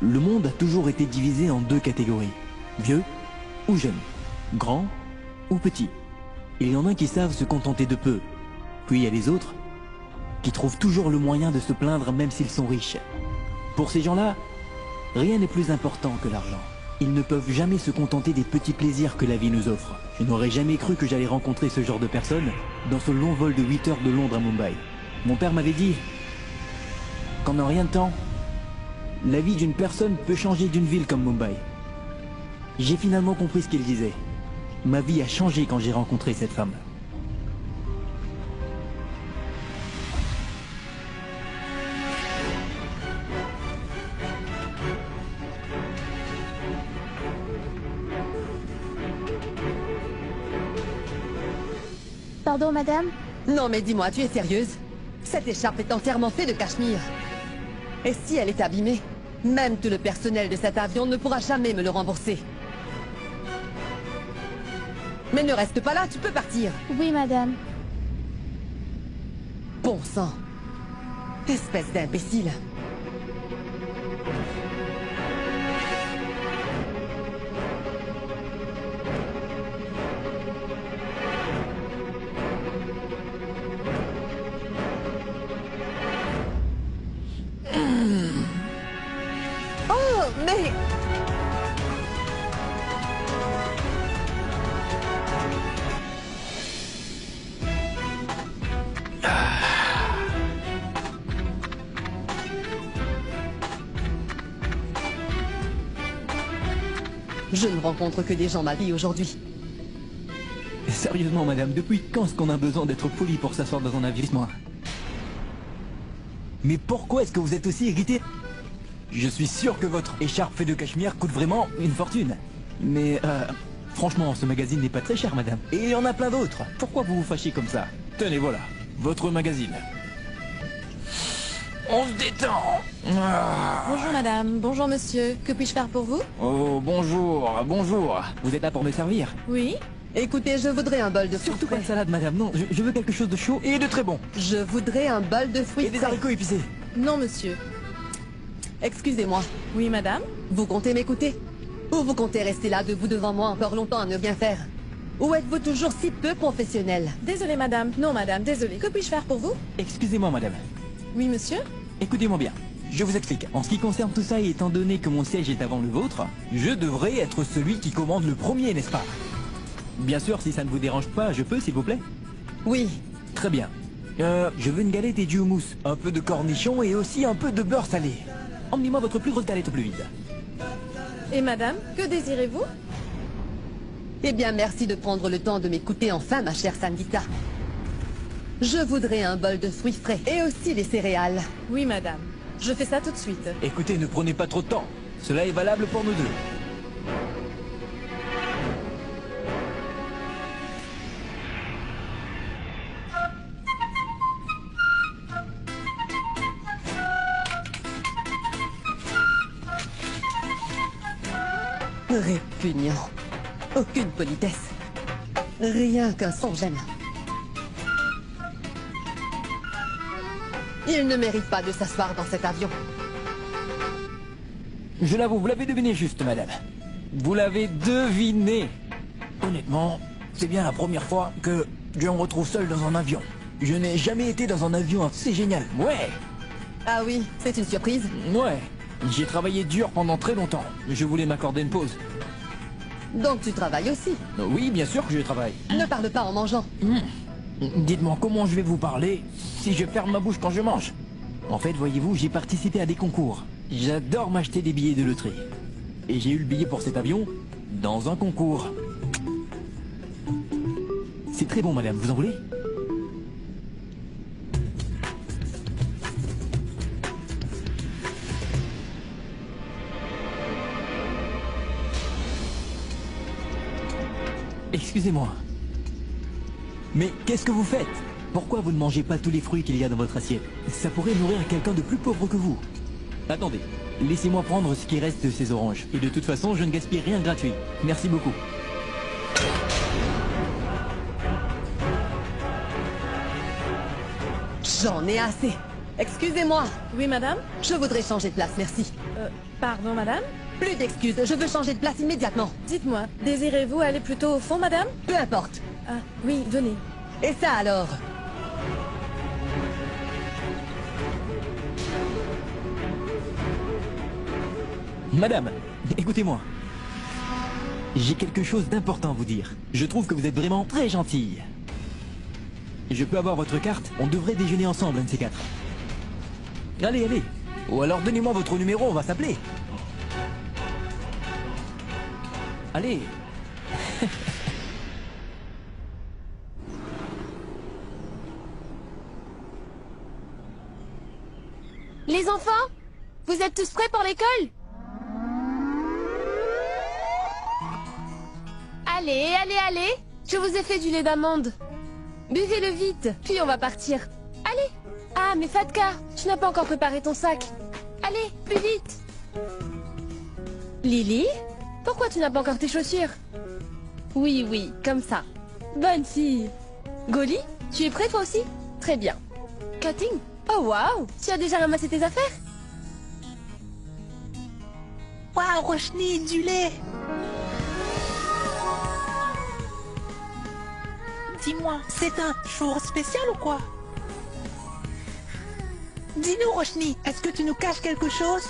Le monde a toujours été divisé en deux catégories. Vieux ou jeunes. Grands ou petits. Il y en a qui savent se contenter de peu. Puis il y a les autres qui trouvent toujours le moyen de se plaindre même s'ils sont riches. Pour ces gens-là, rien n'est plus important que l'argent. Ils ne peuvent jamais se contenter des petits plaisirs que la vie nous offre. Je n'aurais jamais cru que j'allais rencontrer ce genre de personnes dans ce long vol de 8 heures de Londres à Mumbai. Mon père m'avait dit qu'en un rien de temps, la vie d'une personne peut changer d'une ville comme Mumbai. J'ai finalement compris ce qu'il disait. Ma vie a changé quand j'ai rencontré cette femme. Pardon, madame? Non mais dis-moi, tu es sérieuse? Cette écharpe est entièrement faite de cachemire. Et si elle est abîmée, même tout le personnel de cet avion ne pourra jamais me le rembourser. Mais ne reste pas là, tu peux partir. Oui, madame. Bon sang. Espèce d'imbécile. Oh, mais... Je ne rencontre que des gens mal pris aujourd'hui. Sérieusement, madame, depuis quand est-ce qu'on a besoin d'être poli pour s'asseoir dans un avion? Dites-moi. Mais pourquoi est-ce que vous êtes aussi irrité? Je suis sûr que votre écharpe faite de cachemire coûte vraiment une fortune. Mais, franchement, ce magazine n'est pas très cher, madame. Et il y en a plein d'autres. Pourquoi vous vous fâchez comme ça? Tenez, voilà, votre magazine. On se détend. Bonjour madame, bonjour monsieur, que puis-je faire pour vous? Oh, bonjour, bonjour. Vous êtes là pour me servir? Oui? Écoutez, je voudrais un bol de fruits Surtout pas frais. de salade, madame, non, je veux quelque chose de chaud et de très bon. Je voudrais un bol de fruits Et des frais. haricots épicés. Non monsieur. Excusez-moi, Oui madame? vous comptez m'écouter? Ou vous comptez rester là debout devant moi encore longtemps à ne rien faire? Ou êtes-vous toujours si peu professionnel? Désolée madame, non madame, désolée, que puis-je faire pour vous? Excusez-moi, madame. Oui monsieur? Écoutez-moi bien, je vous explique. En ce qui concerne tout ça, et étant donné que mon siège est avant le vôtre, je devrais être celui qui commande le premier, n'est-ce pas? Bien sûr, si ça ne vous dérange pas, je peux, s'il vous plaît? Oui, Très bien. Je veux une galette et du houmous, un peu de cornichon et aussi un peu de beurre salé. Emmenez-moi votre plus grosse galette au plus vite. Et madame, que désirez-vous? eh bien merci de prendre le temps de m'écouter enfin, ma chère Sangita. Je voudrais un bol de fruits frais et aussi des céréales. Oui madame, je fais ça tout de suite. Écoutez, ne prenez pas trop de temps. Cela est valable pour nous deux. Répugnant. Aucune politesse. Rien qu'un sans-gêne. Il ne mérite pas de s'asseoir dans cet avion. Je l'avoue, vous l'avez deviné juste, madame. Vous l'avez deviné. Honnêtement, c'est bien la première fois que je me retrouve seul dans un avion. Je n'ai jamais été dans un avion, c'est génial. Ouais, Ah oui, c'est une surprise. ouais. J'ai travaillé dur pendant très longtemps. Je voulais m'accorder une pause. Donc tu travailles aussi. Oui, bien sûr que je travaille. Ne parle pas en mangeant. Dites-moi comment je vais vous parler si je ferme ma bouche quand je mange. En fait, voyez-vous, j'ai participé à des concours. J'adore m'acheter des billets de loterie. Et j'ai eu le billet pour cet avion dans un concours. C'est très bon, madame. Vous en voulez? Excusez-moi. Mais qu'est-ce que vous faites? Pourquoi vous ne mangez pas tous les fruits qu'il y a dans votre assiette? Ça pourrait nourrir quelqu'un de plus pauvre que vous. Attendez, laissez-moi prendre ce qui reste de ces oranges. Et de toute façon, je ne gaspille rien de gratuit. Merci beaucoup. J'en ai assez. Excusez-moi, Oui, madame. je voudrais changer de place, merci. Pardon, madame. Plus d'excuses, je veux changer de place immédiatement. Dites-moi, désirez-vous aller plutôt au fond, madame? Peu importe. Ah, oui, venez. Et ça alors? Madame, écoutez-moi. J'ai quelque chose d'important à vous dire. Je trouve que vous êtes vraiment très gentille. Je peux avoir votre carte? On devrait déjeuner ensemble, un de ces quatre. Allez, allez. Ou alors donnez-moi votre numéro, on va s'appeler. Allez. Les enfants, vous êtes tous prêts pour l'école? Allez, allez, allez. Je vous ai fait du lait d'amande. Buvez-le vite, puis on va partir. Allez. Ah, mais Fatka, tu n'as pas encore préparé ton sac. Allez, plus vite. Lily, pourquoi tu n'as pas encore tes chaussures? Oui, oui, comme ça. Bonne fille. Goli, tu es prêt toi aussi? Très bien. Cutting? Oh waouh, tu as déjà ramassé tes affaires? Waouh, Roshni, du lait. Dis-moi, c'est un jour spécial ou quoi? Dis-nous, Roshni, est-ce que tu nous caches quelque chose?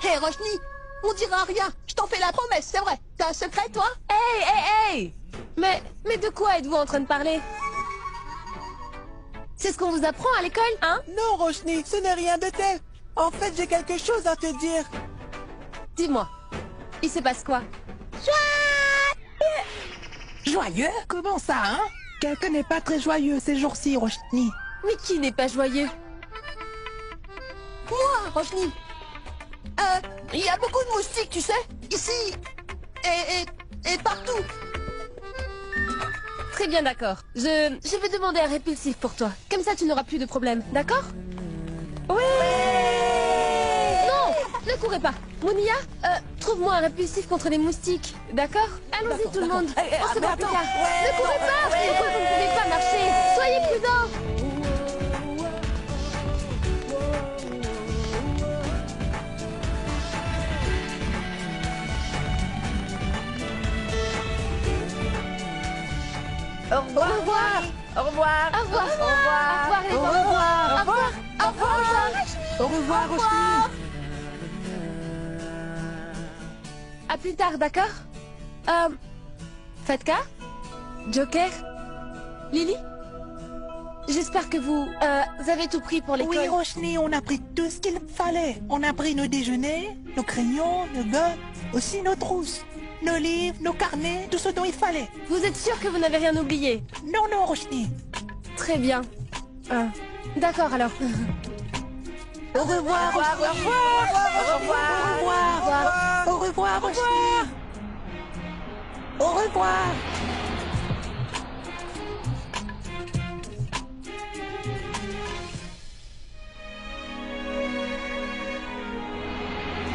Hé, Roshni, on dira rien. Je t'en fais la promesse, c'est vrai. T'as un secret, toi? Hey, hey, hey! Mais de quoi êtes-vous en train de parler? C'est ce qu'on vous apprend à l'école, hein? Non, Roshni, ce n'est rien de tel. En fait, j'ai quelque chose à te dire. Dis-moi, il se passe quoi? Joyeux? Comment ça, hein? Quelqu'un n'est pas très joyeux ces jours-ci, Roshni. Mais qui n'est pas joyeux? Moi, Roshni. Il y a beaucoup de moustiques, tu sais. Ici. Et partout. Très bien, d'accord. Je vais demander un répulsif pour toi. Comme ça, tu n'auras plus de problème, d'accord? Oui! Non! Ne courez pas. Mounia, trouve-moi un répulsif contre les moustiques, d'accord? Allons-y, tout le monde. On se voit plus tard. Ne courez pas! Pourquoi vous ne pouvez pas marcher? Soyez prudents! Au revoir. Au revoir. Au revoir. Au revoir. Au revoir. Au revoir, les Au enfants. revoir. Au revoir. Au revoir. Au revoir, Roshni. À plus tard, d'accord? Fatka? Joker? Lily? J'espère que vous avez tout pris pour l'école. Oui, Roshni, on a pris tout ce qu'il fallait. On a pris nos déjeuners, nos crayons, nos gottes, aussi nos trousses, nos livres, nos carnets, tout ce dont il fallait. Vous êtes sûr que vous n'avez rien oublié? Non, non, Roshni. Très bien. D'accord alors. Au revoir, Roshni. Au revoir. Au revoir. Au revoir, Roshni. Au revoir.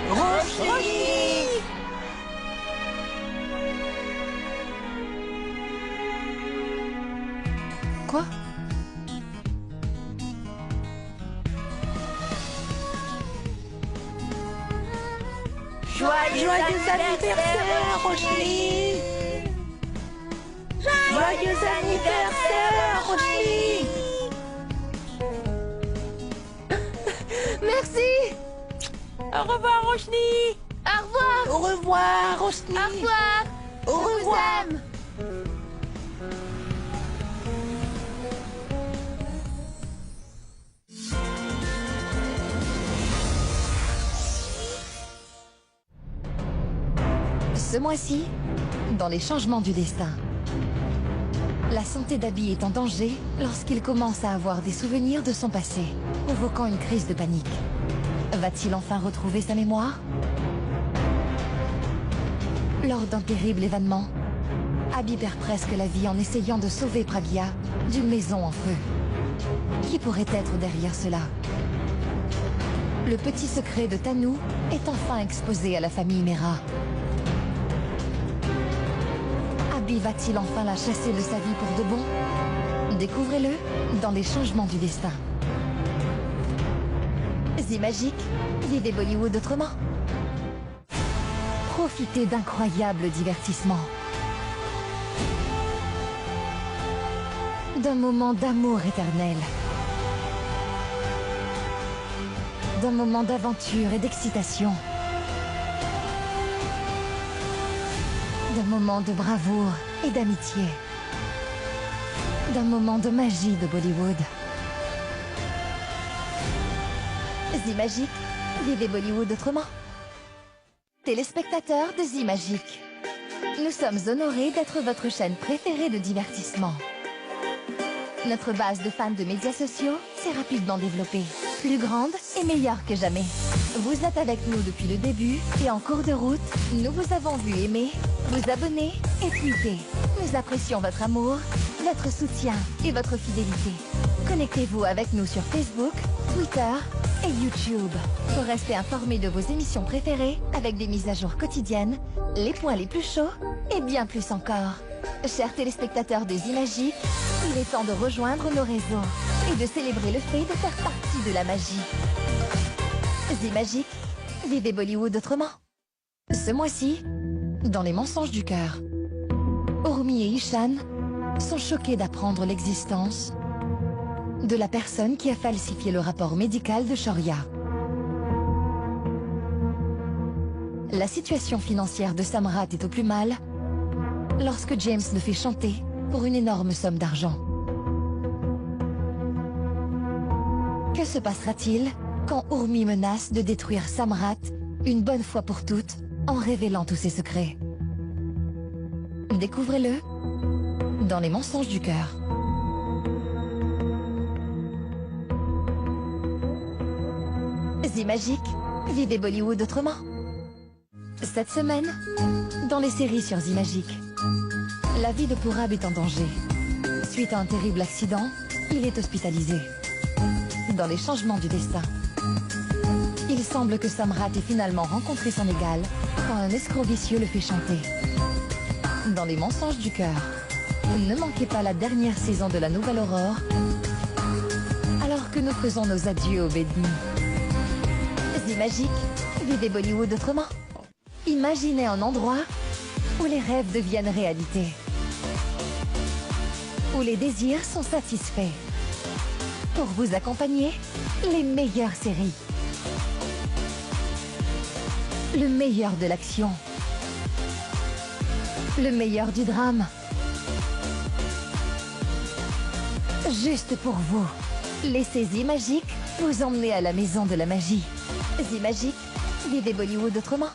Roshni. Quoi? Joyeux anniversaire, Roshni. Joyeux anniversaire, Roshni. Merci. Au revoir, Roshni. Au revoir. Au revoir, Roshni. Au revoir. Au Je vous revoir. aime. Ce mois-ci, dans les changements du destin, la santé d'Abby est en danger lorsqu'il commence à avoir des souvenirs de son passé, provoquant une crise de panique. Va-t-il enfin retrouver sa mémoire? Lors d'un terrible événement, Abby perd presque la vie en essayant de sauver Pragya d'une maison en feu. Qui pourrait être derrière cela? Le petit secret de Tanu est enfin exposé à la famille Mera. Abby va-t-il enfin la chasser de sa vie pour de bon? Découvrez-le dans les changements du destin. Zimagique, vivez Bollywood autrement. Profitez d'incroyables divertissements. D'un moment d'amour éternel. D'un moment d'aventure et d'excitation. D'un moment de bravoure et d'amitié. D'un moment de magie de Bollywood. Zimagique, vivez Bollywood autrement. Téléspectateurs de Zimagique, nous sommes honorés d'être votre chaîne préférée de divertissement. Notre base de fans de médias sociaux s'est rapidement développée, plus grande et meilleure que jamais. Vous êtes avec nous depuis le début et en cours de route, nous vous avons vu aimer, vous abonner et tweeter. Nous apprécions votre amour, votre soutien et votre fidélité. Connectez-vous avec nous sur Facebook, Twitter et YouTube pour rester informé de vos émissions préférées avec des mises à jour quotidiennes, les points les plus chauds et bien plus encore. Chers téléspectateurs de Zimagique, il est temps de rejoindre nos réseaux et de célébrer le fait de faire partie de la magie. Zimagique, vivez Bollywood autrement. Ce mois-ci, dans Les Mensonges du Cœur, Urmi et Ishan sont choqués d'apprendre l'existence de la personne qui a falsifié le rapport médical de Shaurya. La situation financière de Samrat est au plus mal lorsque James le fait chanter pour une énorme somme d'argent. Que se passera-t-il quand Urmi menace de détruire Samrat une bonne fois pour toutes en révélant tous ses secrets? Découvrez-le dans Les Mensonges du Cœur. Zimagique, vivez Bollywood autrement. Cette semaine, dans les séries sur Zimagique, la vie de Purab est en danger. Suite à un terrible accident, il est hospitalisé. Dans les changements du destin, il semble que Samrat ait finalement rencontré son égal quand un escroc vicieux le fait chanter. Dans Les Mensonges du Cœur, ne manquez pas la dernière saison de La Nouvelle Aurore, alors que nous faisons nos adieux au Bedni. Zimagique, vivez Bollywood autrement. Imaginez un endroit où les rêves deviennent réalité, où les désirs sont satisfaits. Pour vous accompagner, les meilleures séries, le meilleur de l'action, le meilleur du drame. Juste pour vous, laissez Zimagique vous emmener à la maison de la magie. Zimagique, vivez Bollywood autrement.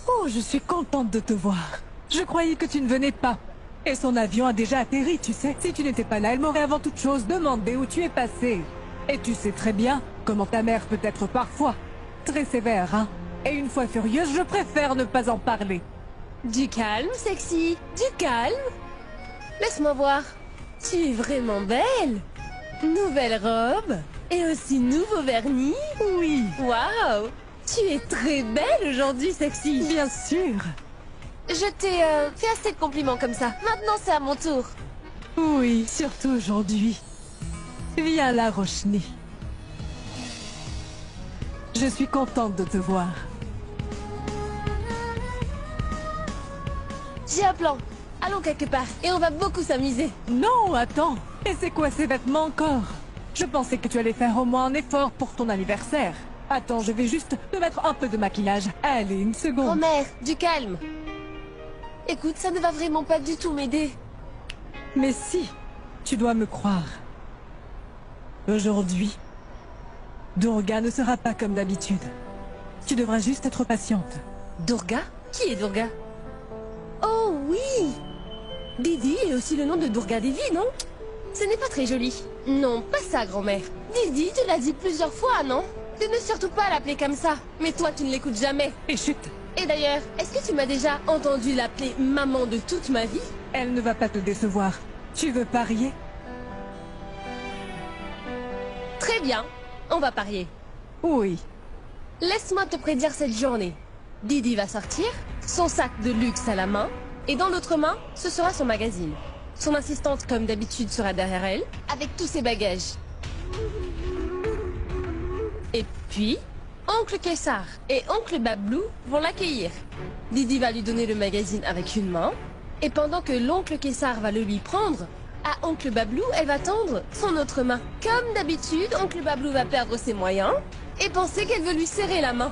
Oh, je suis contente de te voir. Je croyais que tu ne venais pas. Et son avion a déjà atterri, tu sais. Si tu n'étais pas là, elle m'aurait avant toute chose demandé où tu es passé. Et tu sais très bien comment ta mère peut être parfois très sévère, hein. Et une fois furieuse, je préfère ne pas en parler. Du calme, sexy. Du calme. Laisse-moi voir. Tu es vraiment belle. Nouvelle robe. Et aussi nouveau vernis. Oui. Waouh. Tu es très belle aujourd'hui, sexy. Bien sûr. Je t'ai fait assez de compliments comme ça. Maintenant, c'est à mon tour. Oui, surtout aujourd'hui. Viens là, Roshni. Je suis contente de te voir. J'ai un plan. Allons quelque part et on va beaucoup s'amuser. Non, attends. Et c'est quoi ces vêtements encore? Je pensais que tu allais faire au moins un effort pour ton anniversaire. Attends, je vais juste te mettre un peu de maquillage. Allez, une seconde. Grand-mère, du calme. Écoute, ça ne va vraiment pas du tout m'aider. Mais si, tu dois me croire. Aujourd'hui, Durga ne sera pas comme d'habitude. Tu devras juste être patiente. Durga? Qui est Durga? Oh oui! Didi est aussi le nom de Durga Devi, non? Ce n'est pas très joli. Non, pas ça, grand-mère. Didi, tu l'as dit plusieurs fois, non? Tu ne surtout pas l'appeler comme ça. Mais toi, tu ne l'écoutes jamais. Et chut! Et d'ailleurs, est-ce que tu m'as déjà entendu l'appeler maman de toute ma vie? Elle ne va pas te décevoir. Tu veux parier? Très bien, on va parier. Oui. Laisse-moi te prédire cette journée. Didi va sortir, son sac de luxe à la main, et dans l'autre main, ce sera son magazine. Son assistante, comme d'habitude, sera derrière elle, avec tous ses bagages. Et puis, Oncle Kessar et Oncle Bablou vont l'accueillir. Didi va lui donner le magazine avec une main, et pendant que l'Oncle Kessar va le lui prendre, à Oncle Bablou, elle va tendre son autre main. Comme d'habitude, Oncle Bablou va perdre ses moyens et penser qu'elle veut lui serrer la main.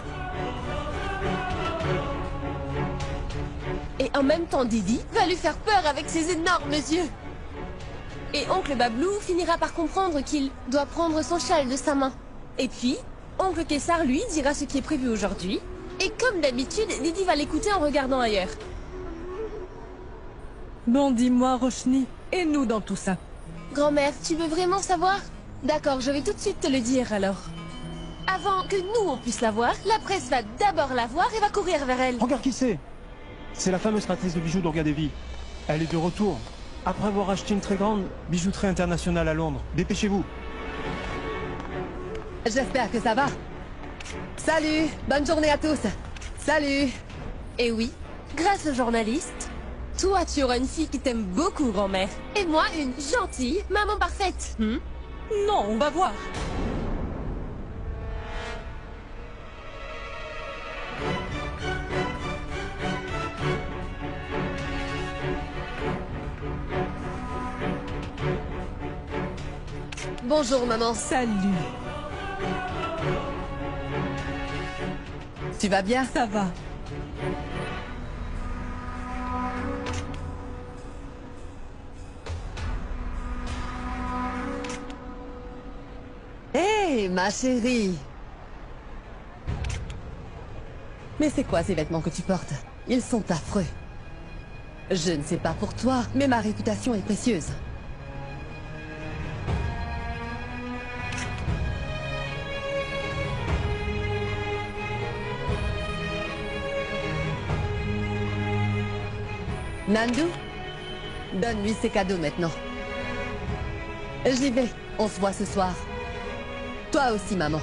Et en même temps, Didi va lui faire peur avec ses énormes yeux. Et Oncle Bablou finira par comprendre qu'il doit prendre son châle de sa main. Et puis, Oncle Kessar, lui, dira ce qui est prévu aujourd'hui. Et comme d'habitude, Didi va l'écouter en regardant ailleurs. Bon, dis-moi, Roshni, et nous dans tout ça? Grand-mère, tu veux vraiment savoir? D'accord, je vais tout de suite te le dire alors. Avant que nous on puisse la voir, la presse va d'abord la voir et va courir vers elle. Regarde qui c'est. C'est la fameuse créatrice de bijoux Durga Devi. Elle est de retour, après avoir acheté une très grande bijouterie internationale à Londres. Dépêchez-vous. J'espère que ça va. Salut, bonne journée à tous. Salut. Et oui, grâce aux journalistes, toi tu auras une fille qui t'aime beaucoup, grand-mère. Et moi, une gentille maman parfaite. Non, on va voir. Bonjour, maman. Salut. Tu vas bien? Ça va. Hé, ma chérie. Mais c'est quoi ces vêtements que tu portes? Ils sont affreux. Je ne sais pas pour toi, mais ma réputation est précieuse. Nandu, donne-lui ses cadeaux maintenant. J'y vais, on se voit ce soir. Toi aussi, maman.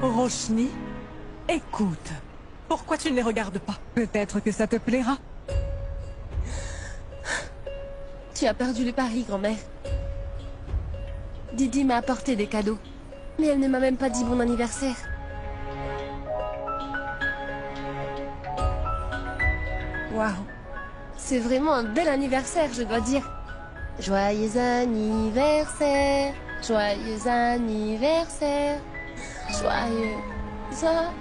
Roshni, écoute. Pourquoi tu ne les regardes pas? Peut-être que ça te plaira. Tu as perdu le pari, grand-mère. Didi m'a apporté des cadeaux. Mais elle ne m'a même pas dit bon anniversaire. Waouh. C'est vraiment un bel anniversaire, je dois dire. Joyeux anniversaire, joyeux anniversaire, joyeux anniversaire.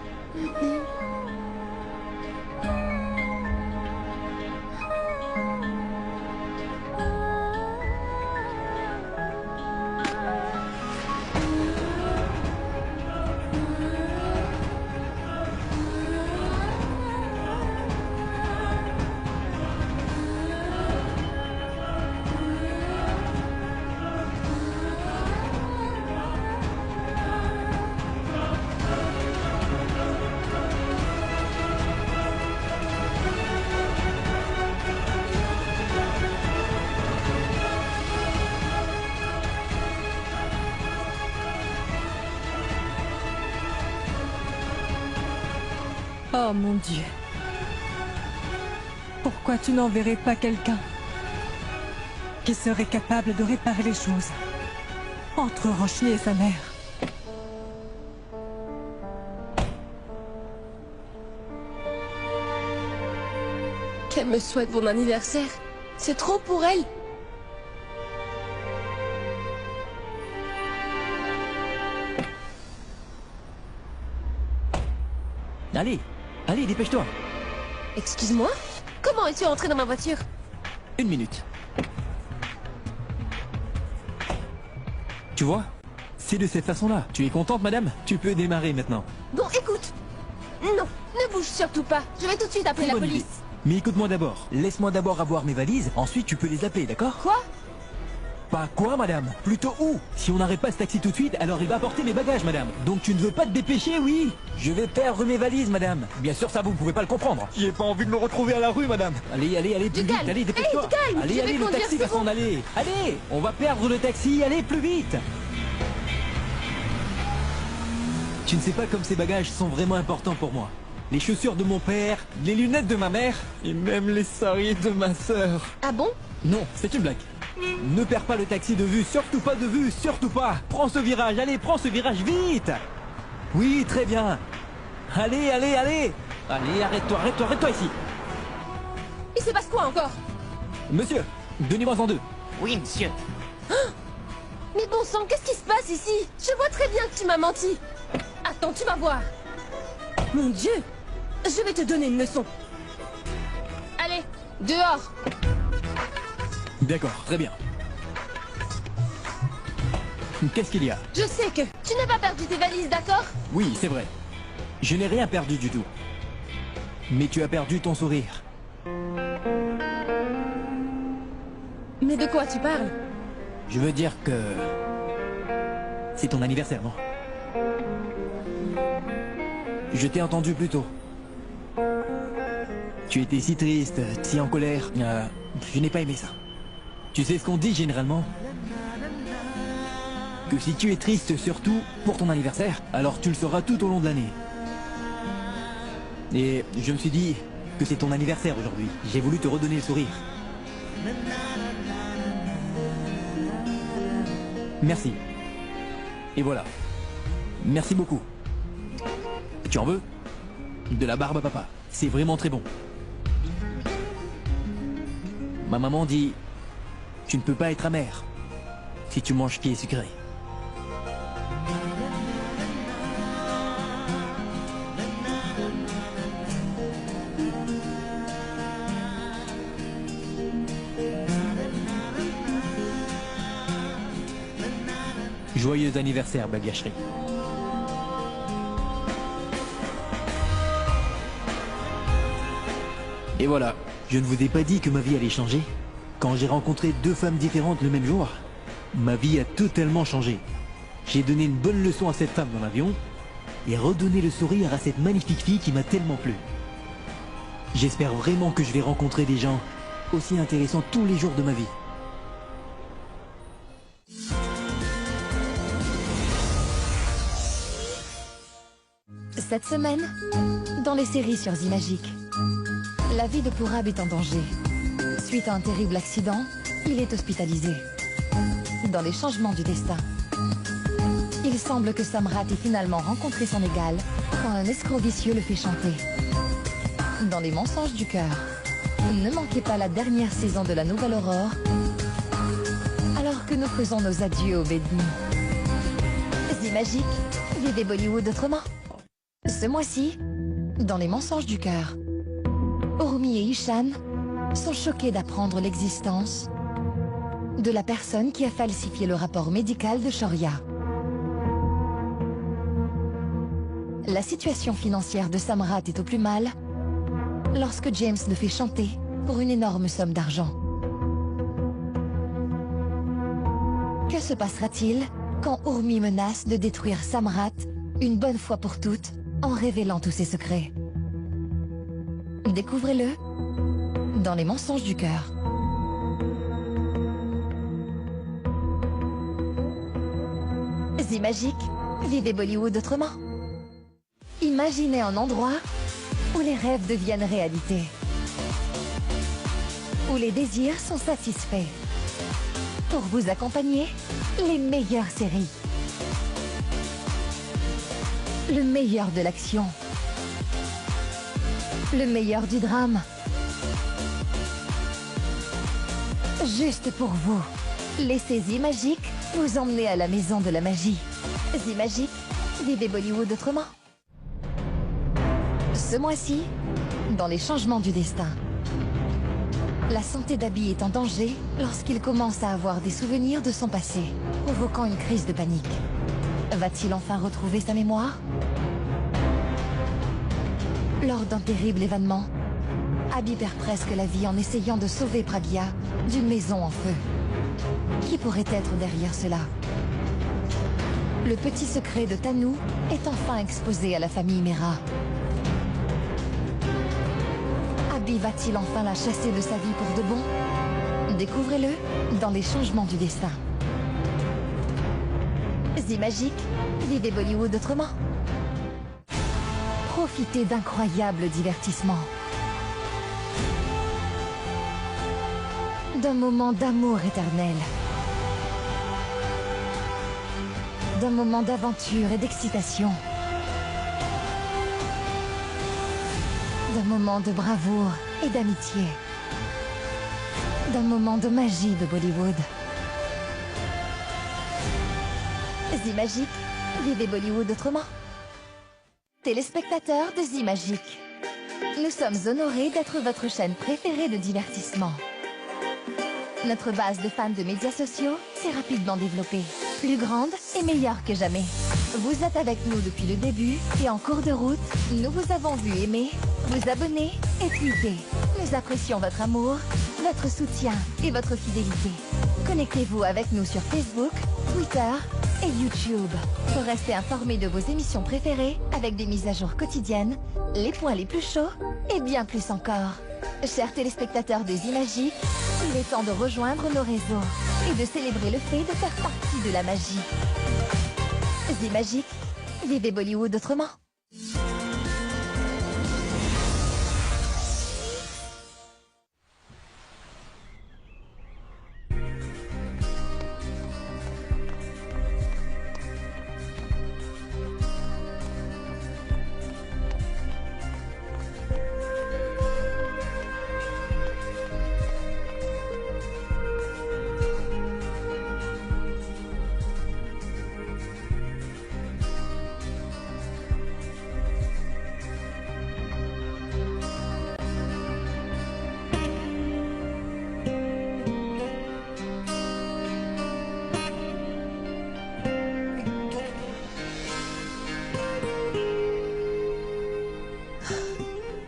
Oh mon Dieu. Pourquoi tu n'enverrais pas quelqu'un qui serait capable de réparer les choses entre Roshni et sa mère? Qu'elle me souhaite bon anniversaire. C'est trop pour elle. Allez, allez, dépêche-toi. Excuse-moi? Comment es-tu entré dans ma voiture? 1 minute. Tu vois? C'est de cette façon-là. Tu es contente, madame? Tu peux démarrer maintenant. Bon, écoute. Non, ne bouge surtout pas. Je vais tout de suite appeler la Bonne police. idée. Mais écoute-moi d'abord. Laisse-moi d'abord avoir mes valises, ensuite tu peux les appeler, d'accord? Quoi? Pas quoi, madame? Plutôt où? Si on n'arrête pas ce taxi tout de suite, alors il va apporter mes bagages, madame. Donc tu ne veux pas te dépêcher, oui? Je vais perdre mes valises, madame. Bien sûr, ça vous pouvez pas le comprendre. J'ai pas envie de me retrouver à la rue, madame. Allez, allez, allez, plus Du vite, calme. allez, dépêche-toi. Hey, du calme. Allez, Je vais allez, le conduire, taxi va c'est bon. s'en aller. Allez, on va perdre le taxi, allez, plus vite. Tu ne sais pas comme ces bagages sont vraiment importants pour moi. Les chaussures de mon père, les lunettes de ma mère, et même les saris de ma sœur. Ah bon? Non, c'est une blague. Ne perds pas le taxi de vue, surtout pas de vue, surtout pas. Prends ce virage, allez, prends ce virage, vite. Oui, très bien. Allez, allez, allez. Allez, arrête-toi, arrête-toi, arrête-toi ici. Il se passe quoi encore? Monsieur, donnez-moi en deux. Oui, monsieur. Mais bon sang, qu'est-ce qui se passe ici? Je vois très bien que tu m'as menti. Attends, tu vas voir. Mon Dieu, je vais te donner une leçon. Allez, dehors. D'accord, très bien. Qu'est-ce qu'il y a? Je sais que tu n'as pas perdu tes valises, d'accord? Oui, c'est vrai. Je n'ai rien perdu du tout. Mais tu as perdu ton sourire. Mais de quoi tu parles? Je veux dire que... c'est ton anniversaire, non? Je t'ai entendu plus tôt. Tu étais si triste, si en colère. Je n'ai pas aimé ça. Tu sais ce qu'on dit généralement? Que si tu es triste surtout pour ton anniversaire, alors tu le seras tout au long de l'année. Et je me suis dit que c'est ton anniversaire aujourd'hui. J'ai voulu te redonner le sourire. Merci. Et voilà. Merci beaucoup. Tu en veux? De la barbe à papa. C'est vraiment très bon. Ma maman dit... Tu ne peux pas être amer si tu manges pieds sucrés. Joyeux anniversaire, Bagashri. Et voilà, je ne vous ai pas dit que ma vie allait changer. Quand j'ai rencontré 2 femmes différentes le même jour, ma vie a totalement changé. J'ai donné une bonne leçon à cette femme dans l'avion et redonné le sourire à cette magnifique fille qui m'a tellement plu. J'espère vraiment que je vais rencontrer des gens aussi intéressants tous les jours de ma vie. Cette semaine, dans les séries sur Zimagique, la vie de Pourab est en danger. Suite à un terrible accident, il est hospitalisé. Dans les changements du destin, il semble que Samrat ait finalement rencontré son égal quand un escroc vicieux le fait chanter. Dans les mensonges du cœur, ne manquez pas la dernière saison de la Nouvelle Aurore, alors que nous faisons nos adieux au Bedni. Zimagique, vivez Bollywood autrement. Ce mois-ci, dans les mensonges du cœur, Urmi et Ishan sont choqués d'apprendre l'existence de la personne qui a falsifié le rapport médical de Shaurya. La situation financière de Samrat est au plus mal lorsque James le fait chanter pour une énorme somme d'argent. Que se passera-t-il quand Urmi menace de détruire Samrat une bonne fois pour toutes en révélant tous ses secrets? Découvrez-le dans les mensonges du cœur. Zimagique, vivez Bollywood autrement. Imaginez un endroit où les rêves deviennent réalité. Où les désirs sont satisfaits. Pour vous accompagner, les meilleures séries. Le meilleur de l'action. Le meilleur du drame. Juste pour vous. Laissez Zimagique vous emmener à la maison de la magie. Zimagique, vivez Bollywood autrement. Ce mois-ci, dans les changements du destin. La santé d'Abby est en danger lorsqu'il commence à avoir des souvenirs de son passé, provoquant une crise de panique. Va-t-il enfin retrouver sa mémoire? Lors d'un terrible événement, Abby perd presque la vie en essayant de sauver Pragya d'une maison en feu. Qui pourrait être derrière cela? Le petit secret de Tanu est enfin exposé à la famille Mera. Abby va-t-il enfin la chasser de sa vie pour de bon? Découvrez-le dans les changements du destin. Zimagique, vivez Bollywood autrement. Profitez d'incroyables divertissements. D'un moment d'amour éternel. D'un moment d'aventure et d'excitation. D'un moment de bravoure et d'amitié. D'un moment de magie de Bollywood. Zimagique, vivez Bollywood autrement. Téléspectateurs de Zimagique, nous sommes honorés d'être votre chaîne préférée de divertissement. Notre base de fans de médias sociaux s'est rapidement développée, plus grande et meilleure que jamais. Vous êtes avec nous depuis le début et en cours de route, nous vous avons vu aimer, vous abonner et tweeter. Nous apprécions votre amour, votre soutien et votre fidélité. Connectez-vous avec nous sur Facebook, Twitter et YouTube pour rester informé de vos émissions préférées avec des mises à jour quotidiennes, les points les plus chauds et bien plus encore. Chers téléspectateurs de Zimagique, il est temps de rejoindre nos réseaux et de célébrer le fait de faire partie de la magie. Zimagique, vivez Bollywood autrement.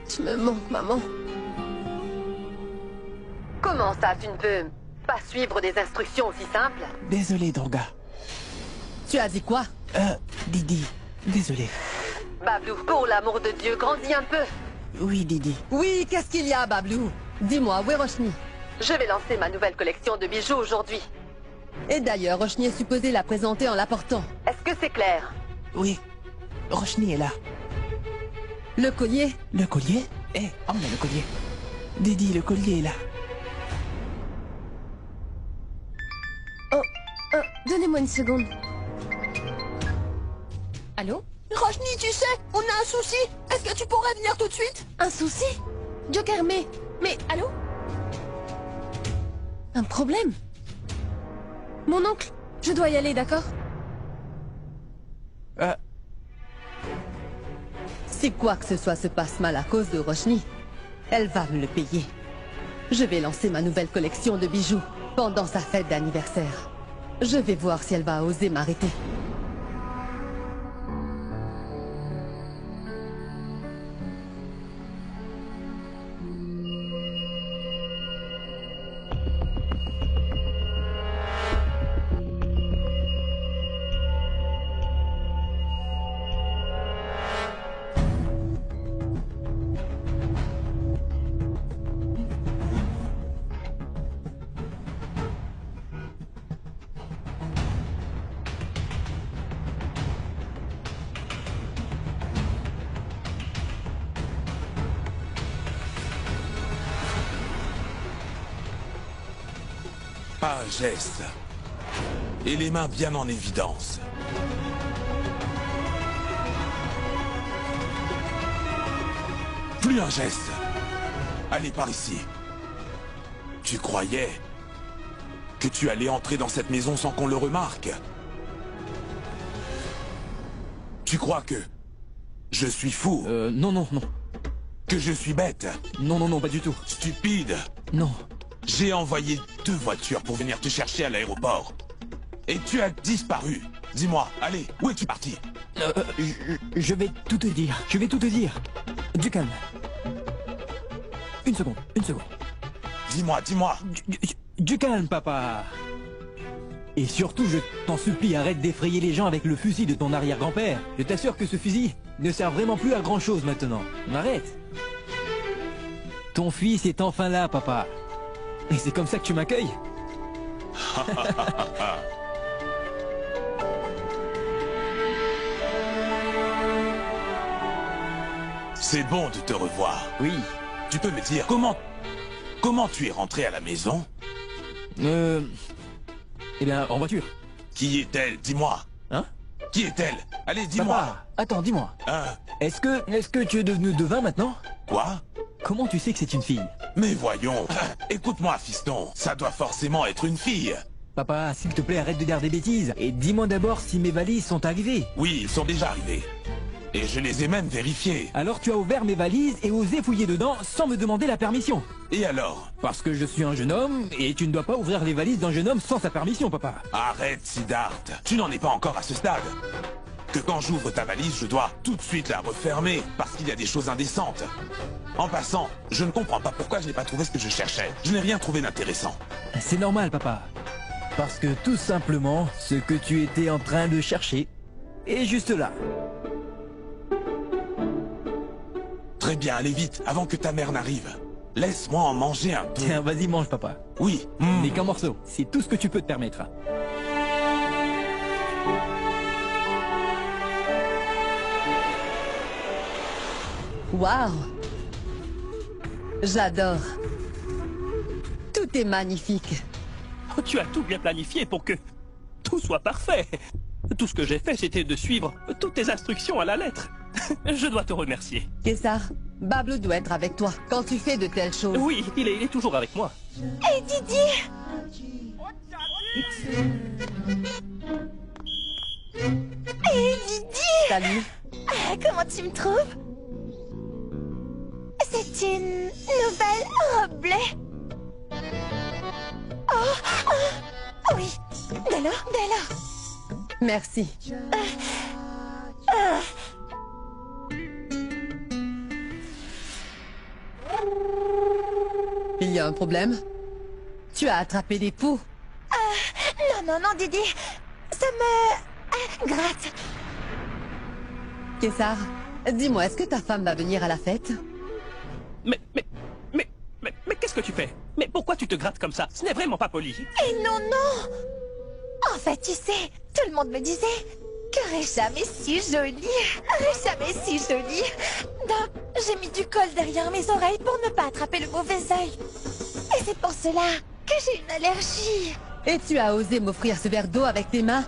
Tu me manques, maman. Comment ça, tu ne peux pas suivre des instructions aussi simples? Désolé, Durga. Tu as dit quoi? Didi, désolé. Bablou, pour l'amour de Dieu, grandis un peu. Oui, Didi. Oui, qu'est-ce qu'il y a, Bablou? Dis-moi, où est Roshni? Je vais lancer ma nouvelle collection de bijoux aujourd'hui. Et d'ailleurs, Roshni est supposée la présenter en l'apportant. Est-ce que c'est clair? Oui, Roshni est là. Le collier? Le collier? Eh, emmène le collier. Didi, le collier est là. Donnez-moi une seconde. Allô? Roshni, tu sais, on a un souci. Est-ce que tu pourrais venir tout de suite? Un souci? Joker, mais allô? Un problème? Mon oncle, je dois y aller, d'accord? Si quoi que ce soit se passe mal à cause de Roshni, elle va me le payer. Je vais lancer ma nouvelle collection de bijoux pendant sa fête d'anniversaire. Je vais voir si elle va oser m'arrêter. Pas un geste. Et les mains bien en évidence. Plus un geste. Allez par ici. Tu croyais que tu allais entrer dans cette maison sans qu'on le remarque. Tu crois que je suis fou? Non, non, non. Que je suis bête? Non, non, non, pas du tout. Stupide? Non. J'ai envoyé 2 voitures pour venir te chercher à l'aéroport. Et tu as disparu. Dis-moi, allez, où es-tu parti? Je vais tout te dire. Je vais tout te dire. Du calme. Une seconde, une seconde. Dis-moi, dis-moi. Du calme, papa. Et surtout, je t'en supplie, arrête d'effrayer les gens avec le fusil de ton arrière-grand-père. Je t'assure que ce fusil ne sert vraiment plus à grand-chose maintenant. Arrête. Ton fils est enfin là, papa. Et c'est comme ça que tu m'accueilles? C'est bon de te revoir. Oui. Tu peux me dire comment tu es rentré à la maison? Eh bien, en voiture. Qui est-elle? Dis-moi. Hein? Qui est-elle? Allez, dis-moi. Papa, attends, dis-moi. Hein? Est-ce que tu es devenu devin maintenant? Quoi? Comment tu sais que c'est une fille? Mais voyons. Écoute-moi, fiston. Ça doit forcément être une fille. Papa, s'il te plaît, arrête de dire des bêtises. Et dis-moi d'abord si mes valises sont arrivées. Oui, ils sont déjà arrivés. Et je les ai même vérifiés. Alors tu as ouvert mes valises et osé fouiller dedans sans me demander la permission. Et alors? Parce que je suis un jeune homme et tu ne dois pas ouvrir les valises d'un jeune homme sans sa permission, papa. Arrête, Siddharth. Tu n'en es pas encore à ce stade. Que quand j'ouvre ta valise, je dois tout de suite la refermer parce qu'il y a des choses indécentes. En passant, je ne comprends pas pourquoi je n'ai pas trouvé ce que je cherchais. Je n'ai rien trouvé d'intéressant. C'est normal, papa. Parce que tout simplement, ce que tu étais en train de chercher est juste là. Très bien, allez vite, avant que ta mère n'arrive. Laisse-moi en manger un peu. Tiens, vas-y, mange, papa. Oui. Mais qu'un morceau, c'est tout ce que tu peux te permettre. Waouh! J'adore. Tout est magnifique. Oh, tu as tout bien planifié pour que tout soit parfait. Tout ce que j'ai fait, c'était de suivre toutes tes instructions à la lettre. Je dois te remercier. Kessar, Bablu doit être avec toi quand tu fais de telles choses. Oui, il est toujours avec moi. Hé, Didi! Hé, Didi! Salut. Comment tu me trouves? C'est une nouvelle robe bleue. Oh, oui. Dès lors. Merci. Il y a un problème? Tu as attrapé des poux? Non, Didi. Ça me gratte. Kessar, dis-moi, est-ce que ta femme va venir à la fête? Mais qu'est-ce que tu fais? Mais pourquoi tu te grattes comme ça? Ce n'est vraiment pas poli. Et non. En fait, tu sais, tout le monde me disait que Récham est si jolie. Récham est si jolie. Donc, j'ai mis du col derrière mes oreilles pour ne pas attraper le mauvais œil. Et c'est pour cela que j'ai une allergie. Et tu as osé m'offrir ce verre d'eau avec tes mains?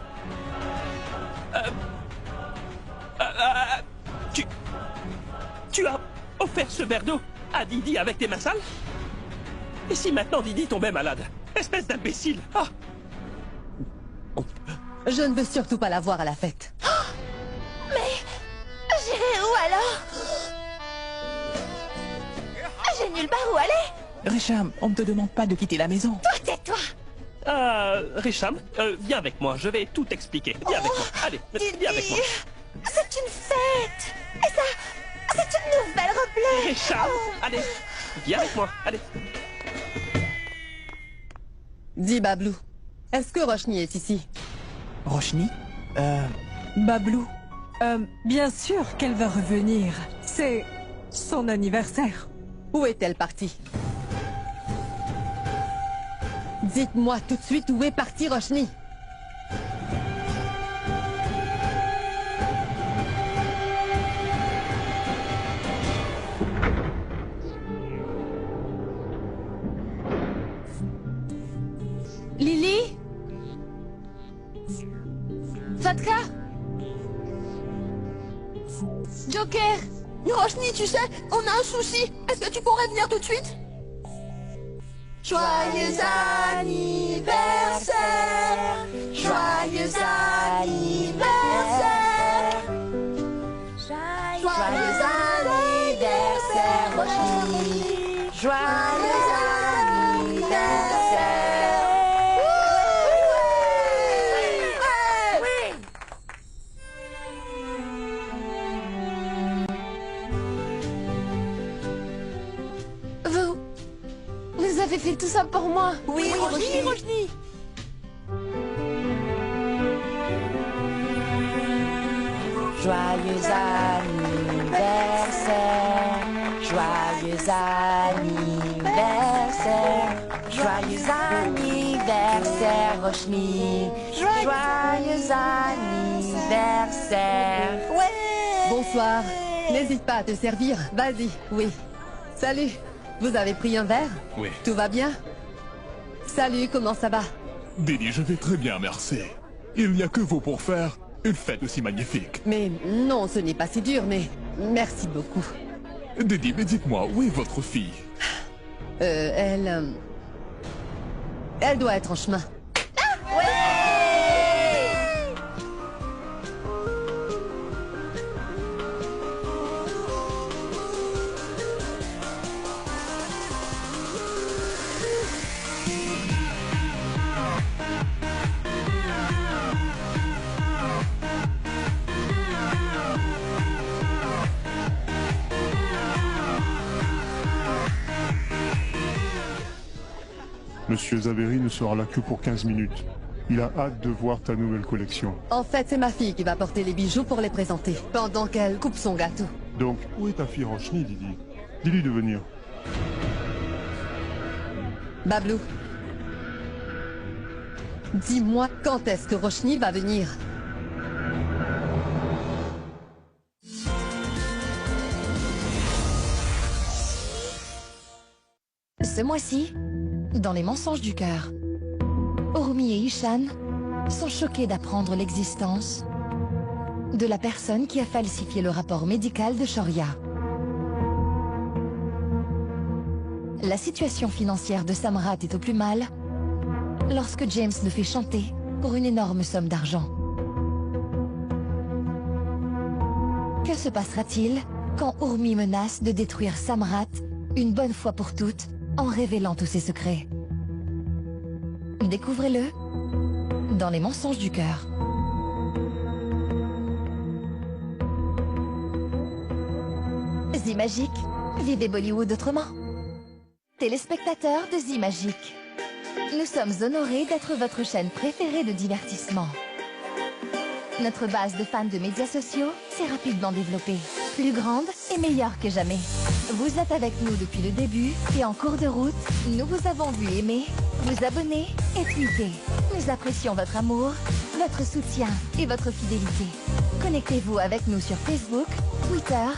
Tu as offert ce verre d'eau à Didi avec tes mains sales? Et si maintenant Didi tombait malade? Espèce d'imbécile! Ah. Je ne veux surtout pas la voir à la fête. Mais j'irai où alors? J'ai nulle part où aller. Récham, on ne te demande pas de quitter la maison. Toi, tais-toi. Récham, viens avec moi, je vais tout expliquer. Viens avec moi, allez, viens avec moi. C'est une fête. Et ça, c'est une nouvelle robe bleue. Récham, allez, viens avec moi, allez. Dis Bablu, est-ce que Roshni est ici? Roshni? Bablu, bien sûr qu'elle va revenir. C'est son anniversaire. Où est-elle partie? Dites-moi tout de suite où est partie Roshni. Lily? Fatka? Joker? Roshni, tu sais, on a un souci. Est-ce que tu pourrais venir tout de suite? Joyeux anniversaire. tout ça pour moi. Oui, Roshni. Joyeux anniversaire, joyeux anniversaire, joyeux anniversaire, Roshni. Joyeux anniversaire. Bonsoir. N'hésite pas à te servir. Vas-y. Oui. Salut. Vous avez pris un verre? Oui. Tout va bien? Salut, comment ça va? Didi, je vais très bien, merci. Il n'y a que vous pour faire une fête aussi magnifique. Mais non, ce n'est pas si dur, mais merci beaucoup. Didi, mais dites-moi, où est votre fille? Elle doit être en chemin. Monsieur Zaveri ne sera là que pour 15 minutes. Il a hâte de voir ta nouvelle collection. En fait, c'est ma fille qui va porter les bijoux pour les présenter, pendant qu'elle coupe son gâteau. Donc, où est ta fille Roshni, Didi? Dis-lui de venir. Bablou. Dis-moi quand est-ce que Roshni va venir? Ce mois-ci, dans les mensonges du cœur, Urmi et Ishan sont choqués d'apprendre l'existence de la personne qui a falsifié le rapport médical de Shoria. La situation financière de Samrat est au plus mal lorsque James le fait chanter pour une énorme somme d'argent. Que se passera-t-il quand Urmi menace de détruire Samrat une bonne fois pour toutes en révélant tous ses secrets? Découvrez-le dans les mensonges du cœur. Zimagique, vivez Bollywood autrement. Téléspectateurs de Zimagique, nous sommes honorés d'être votre chaîne préférée de divertissement. Notre base de fans de médias sociaux s'est rapidement développée, plus grande et meilleure que jamais. Vous êtes avec nous depuis le début et en cours de route, nous vous avons vu aimer, vous abonner et tweeter. Nous apprécions votre amour, votre soutien et votre fidélité. Connectez-vous avec nous sur Facebook, Twitter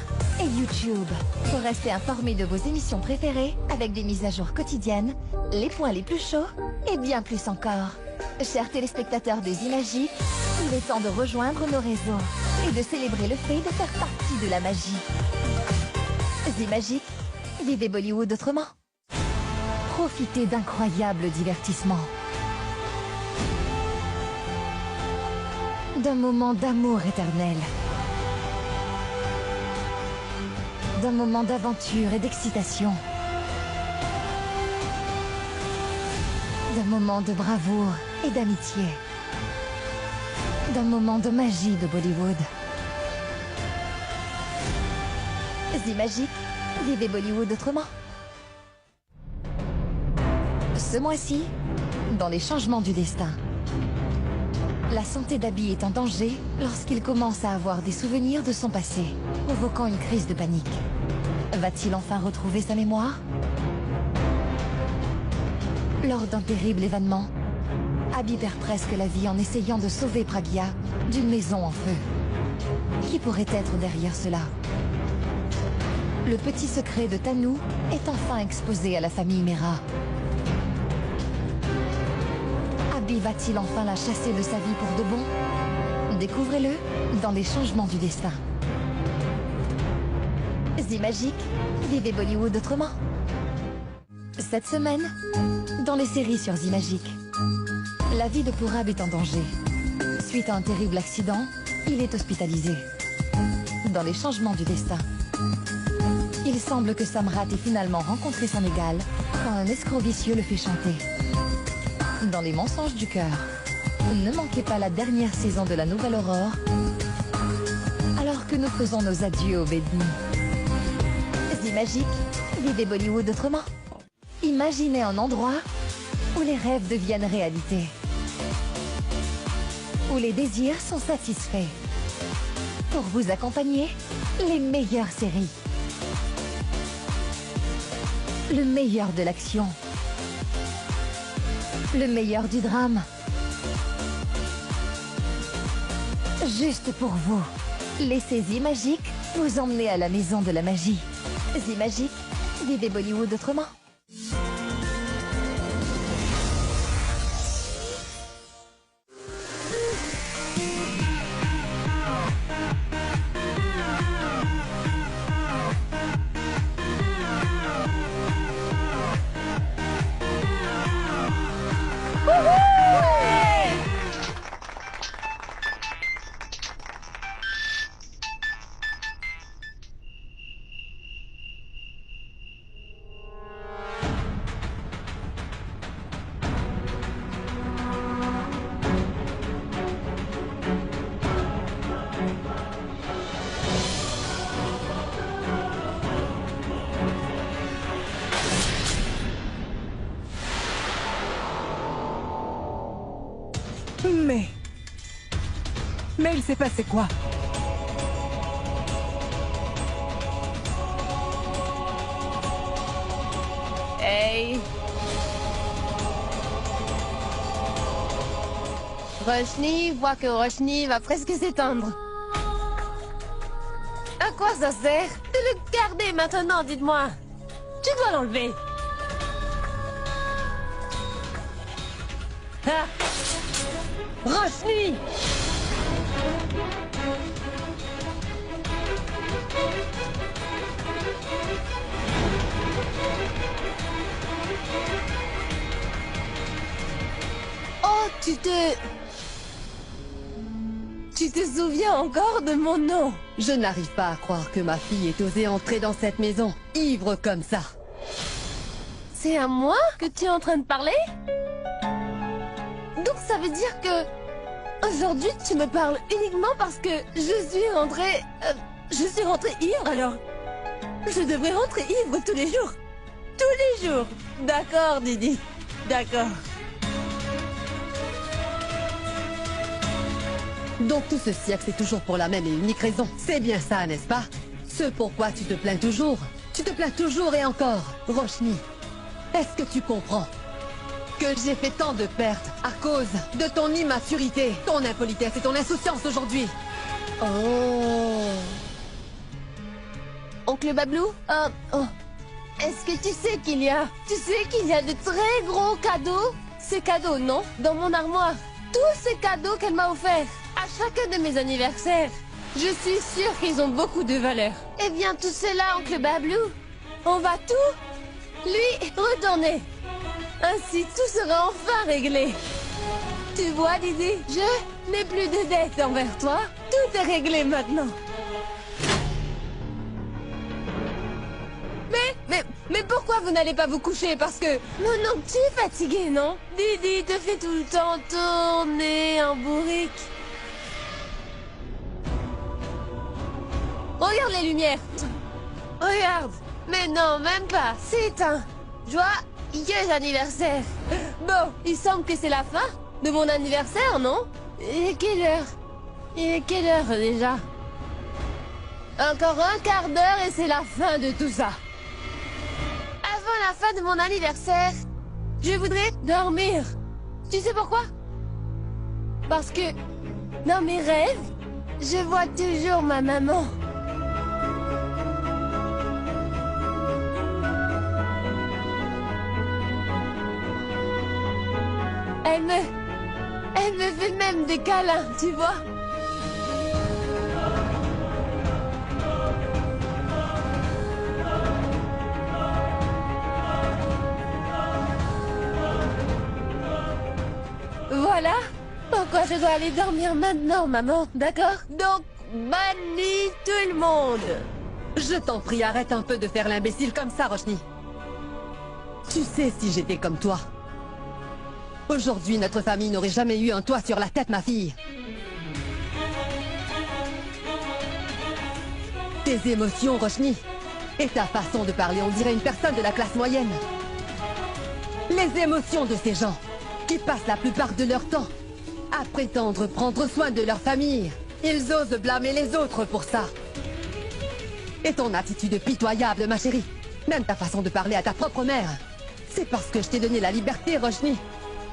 et YouTube pour rester informés de vos émissions préférées avec des mises à jour quotidiennes, les points les plus chauds et bien plus encore. Chers téléspectateurs des Zimagiques, il est temps de rejoindre nos réseaux et de célébrer le fait de faire partie de la magie. Zimagique, vivez Bollywood autrement. Profitez d'incroyables divertissements. D'un moment d'amour éternel. D'un moment d'aventure et d'excitation. D'un moment de bravoure et d'amitié. D'un moment de magie de Bollywood. Zimagique, vivez Bollywood autrement. Ce mois-ci, dans les changements du destin, la santé d'Abby est en danger lorsqu'il commence à avoir des souvenirs de son passé, provoquant une crise de panique. Va-t-il enfin retrouver sa mémoire? Lors d'un terrible événement, Abby perd presque la vie en essayant de sauver Pragya d'une maison en feu. Qui pourrait être derrière cela? Le petit secret de Tanu est enfin exposé à la famille Mehra. Abby va-t-il enfin la chasser de sa vie pour de bon? Découvrez-le dans les changements du destin. Zimagique, vivez Bollywood autrement. Cette semaine, dans les séries sur Zimagique, la vie de Purab est en danger. Suite à un terrible accident, il est hospitalisé. Dans les changements du destin, il semble que Samrat ait finalement rencontré son égal quand un escroc vicieux le fait chanter. Dans les mensonges du cœur, ne manquez pas la dernière saison de la Nouvelle Aurore, alors que nous faisons nos adieux au Bedni. Zimagique, vivez Bollywood autrement. Imaginez un endroit où les rêves deviennent réalité. Où les désirs sont satisfaits. Pour vous accompagner, les meilleures séries. Le meilleur de l'action. Le meilleur du drame. Juste pour vous. Laissez Zimagique vous emmener à la maison de la magie. Zimagique, vivez Bollywood autrement. Mais il s'est passé quoi? Hey! Roshni voit que Roshni va presque s'éteindre. À quoi ça sert de le garder maintenant, dites-moi? Tu dois l'enlever. Ah! Roshni! Oh, tu te souviens encore de mon nom? Je n'arrive pas à croire que ma fille ait osé entrer dans cette maison, ivre comme ça. C'est à moi que tu es en train de parler? Donc ça veut dire que... Aujourd'hui, tu me parles uniquement parce que je suis rentrée ivre, alors... Je devrais rentrer ivre tous les jours. Tous les jours. D'accord, Didi. D'accord. Donc tout ce siècle, c'est toujours pour la même et unique raison. C'est bien ça, n'est-ce pas? Ce pourquoi tu te plains toujours. Tu te plains toujours et encore. Roshni, est-ce que tu comprends que j'ai fait tant de pertes à cause de ton immaturité, ton impolitesse et ton insouciance aujourd'hui? Oh. Oncle Bablou, est-ce que tu sais qu'il y a de très gros cadeaux? Ces cadeaux, non? Dans mon armoire. Tous ces cadeaux qu'elle m'a offerts à chacun de mes anniversaires. Je suis sûre qu'ils ont beaucoup de valeur. Eh bien, tout cela, Oncle Bablou, on va tout lui redonner. Ainsi, tout sera enfin réglé. Tu vois, Didi, je n'ai plus de dette envers toi. Tout est réglé maintenant. Mais pourquoi vous n'allez pas vous coucher? Parce que... Non, tu es fatigué, non? Didi te fait tout le temps tourner en bourrique. Regarde les lumières. Regarde. Mais non, même pas. C'est éteint. Joyeux anniversaire. Bon, il semble que c'est la fin de mon anniversaire, non? Il est quelle heure déjà? Encore un quart d'heure et c'est la fin de tout ça. Avant la fin de mon anniversaire, je voudrais dormir. Tu sais pourquoi? Parce que dans mes rêves, je vois toujours ma maman. Elle me fait même des câlins, tu vois? Voilà pourquoi je dois aller dormir maintenant, maman, d'accord? Donc, bonne nuit tout le monde! Je t'en prie, arrête un peu de faire l'imbécile comme ça, Roshni. Tu sais, si j'étais comme toi, aujourd'hui, notre famille n'aurait jamais eu un toit sur la tête, ma fille. Tes émotions, Roshni, et ta façon de parler, on dirait une personne de la classe moyenne. Les émotions de ces gens, qui passent la plupart de leur temps à prétendre prendre soin de leur famille. Ils osent blâmer les autres pour ça. Et ton attitude pitoyable, ma chérie. Même ta façon de parler à ta propre mère. C'est parce que je t'ai donné la liberté, Roshni.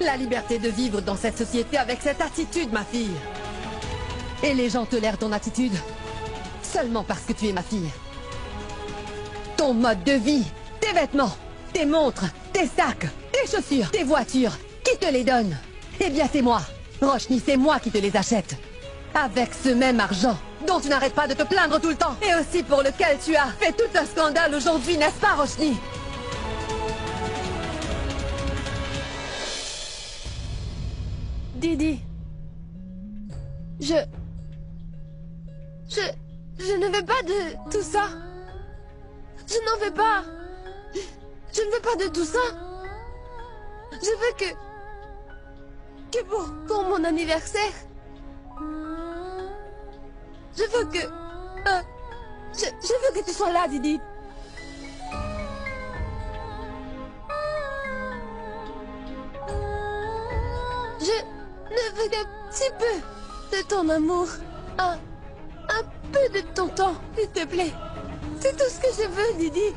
La liberté de vivre dans cette société avec cette attitude, ma fille. Et les gens tolèrent ton attitude seulement parce que tu es ma fille. Ton mode de vie, tes vêtements, tes montres, tes sacs, tes chaussures, tes voitures, qui te les donne? Eh bien c'est moi, Roshni, c'est moi qui te les achète. Avec ce même argent dont tu n'arrêtes pas de te plaindre tout le temps. Et aussi pour lequel tu as fait tout un scandale aujourd'hui, n'est-ce pas, Roshni? Didi. Je ne veux pas de tout ça. Je n'en veux pas. Je ne veux pas de tout ça. Je veux que pour mon anniversaire, je veux que tu sois là, Didi. Je ne veux qu'un petit peu de ton amour. Un peu de ton temps, s'il te plaît. C'est tout ce que je veux, Didi.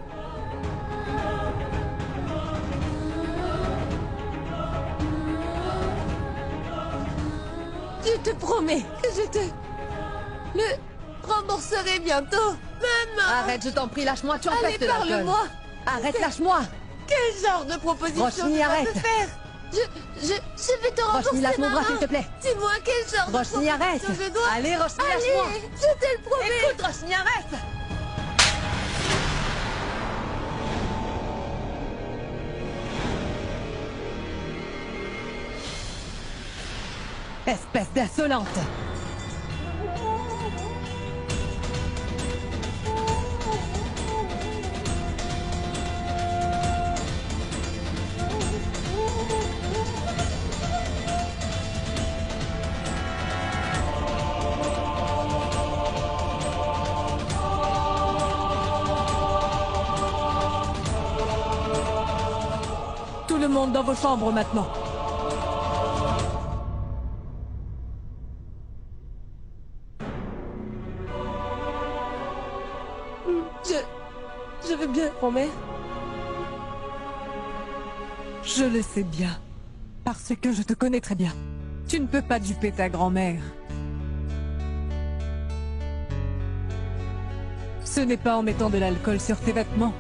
Je te promets que je te le rembourserai bientôt. Maman! Arrête, je t'en prie, lâche-moi, tu en Allez, fais de l'alcool. parle-moi. Arrête, lâche-moi. Quel genre de proposition Roshni, tu vas arrête. me faire? Je vais te rembourser, Roshni, lâche mon bras, maman. s'il te plaît. Dis-moi quel genre Roshni, de arrête. proposition je dois... Allez, Roshni, Allez, lâche-moi. je te le promets. Écoute, Roshni, arrête. Espèce d'insolente. Tout le monde dans vos chambres maintenant. Je veux bien, grand-mère. Je le sais bien. Parce que je te connais très bien. Tu ne peux pas duper ta grand-mère. Ce n'est pas en mettant de l'alcool sur tes vêtements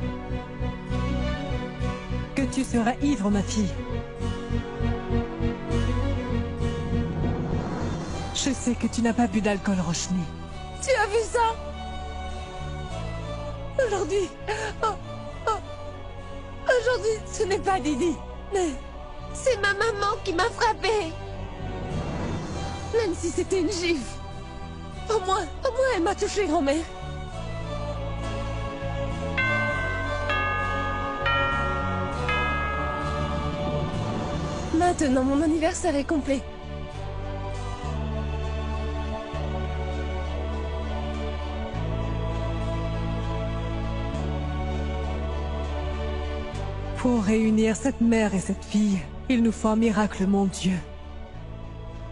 que tu seras ivre, ma fille. Je sais que tu n'as pas bu d'alcool, Roshni. Tu as vu ça? Aujourd'hui... Aujourd'hui, ce n'est pas Didi, mais c'est ma maman qui m'a frappée. Même si c'était une gifle. Au moins elle m'a touchée, grand-mère. Maintenant, mon anniversaire est complet. Pour réunir cette mère et cette fille, il nous faut un miracle, mon Dieu.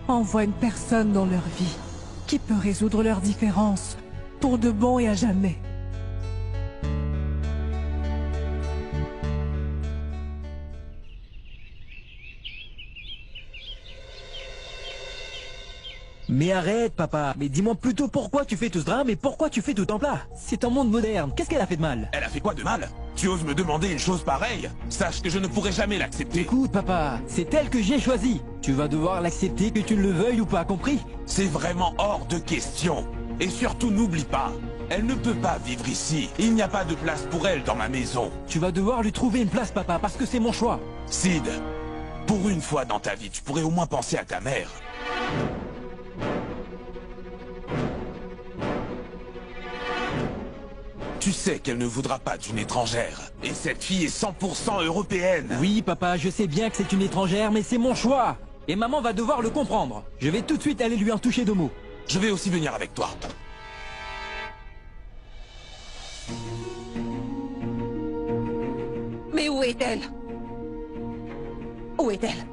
Envoie une personne dans leur vie qui peut résoudre leurs différences pour de bon et à jamais. Mais arrête, papa. Mais dis-moi plutôt pourquoi tu fais tout ce drame et pourquoi tu fais tout en plat. C'est un monde moderne. Qu'est-ce qu'elle a fait de mal? Elle a fait quoi de mal? Tu oses me demander une chose pareille? Sache que je ne pourrai jamais l'accepter. Écoute, papa, c'est elle que j'ai choisie. Tu vas devoir l'accepter que tu ne le veuilles ou pas, compris? C'est vraiment hors de question. Et surtout, n'oublie pas, elle ne peut pas vivre ici. Il n'y a pas de place pour elle dans ma maison. Tu vas devoir lui trouver une place, papa, parce que c'est mon choix. Sid, pour une fois dans ta vie, tu pourrais au moins penser à ta mère. Tu sais qu'elle ne voudra pas d'une étrangère. Et cette fille est 100% européenne. Oui, papa, je sais bien que c'est une étrangère, mais c'est mon choix. Et maman va devoir le comprendre. Je vais tout de suite aller lui en toucher deux mots. Je vais aussi venir avec toi. Mais où est-elle? Où est-elle?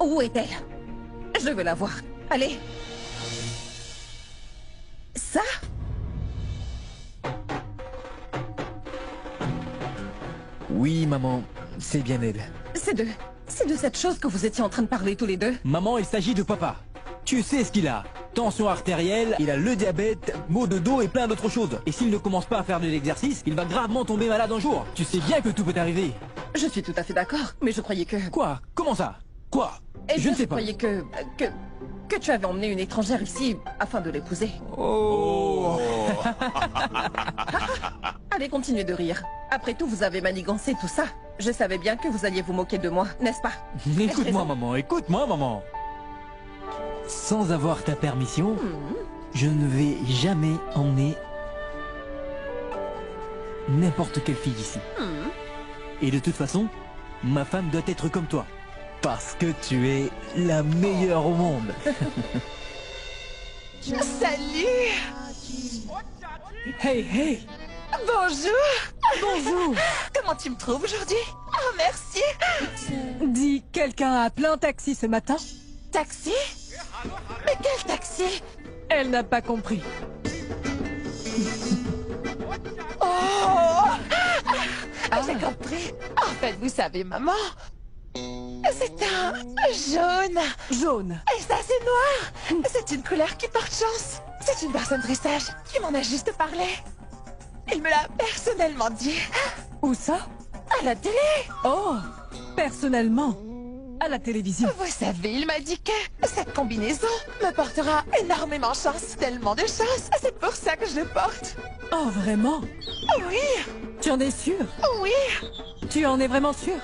Où est-elle? Je veux la voir. Allez. Ça? Oui, maman, c'est bien elle. C'est de cette chose que vous étiez en train de parler tous les deux? Maman, il s'agit de papa. Tu sais ce qu'il a. Tension artérielle, il a le diabète, maux de dos et plein d'autres choses. Et s'il ne commence pas à faire de l'exercice, il va gravement tomber malade un jour. Tu sais bien que tout peut arriver. Je suis tout à fait d'accord, mais je croyais que... Quoi? Comment ça? Quoi? Je ne sais je pas. croyais que tu avais emmené une étrangère ici afin de l'épouser. Oh. Allez, continuez de rire. Après tout, vous avez manigancé tout ça. Je savais bien que vous alliez vous moquer de moi, n'est-ce pas? Écoute-moi, maman, écoute-moi, maman. Sans avoir ta permission, je ne vais jamais emmener n'importe quelle fille ici. Et de toute façon, ma femme doit être comme toi. Parce que tu es la meilleure au monde. Salut! Hey, hey! Bonjour! Bonjour! Comment tu me trouves aujourd'hui? Oh, merci! Dis, quelqu'un a appelé un taxi ce matin? Taxi? Mais quel taxi? Elle n'a pas compris. Oh! J'ai compris. En fait, vous savez, maman, c'est un jaune. Jaune. Et ça, c'est noir. C'est une couleur qui porte chance. C'est une personne très sage qui m'en a juste parlé. Il me l'a personnellement dit. Où ça? À la télé. Oh, personnellement, à la télévision. Vous savez, il m'a dit que cette combinaison me portera énormément chance. Tellement de chance. C'est pour ça que je le porte. Oh, vraiment? Oui. Tu en es sûr? Oui. Tu en es vraiment sûr?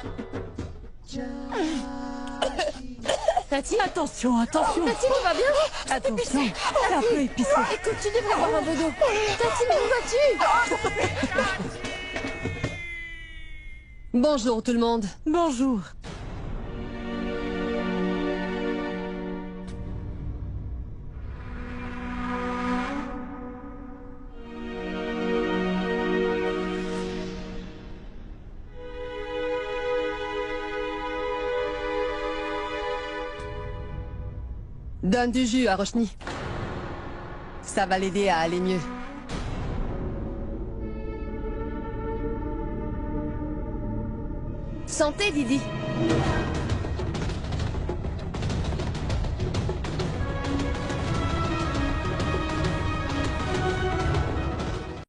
Tati? Attention, attention. Tati, tu vas bien? Attention, c'est un peu épicé. Écoute, tu devrais boire un peu d'eau. Tati, mais où vas-tu? Bonjour tout le monde. Bonjour. Donne du jus à Roshni. Ça va l'aider à aller mieux. Santé, Didi.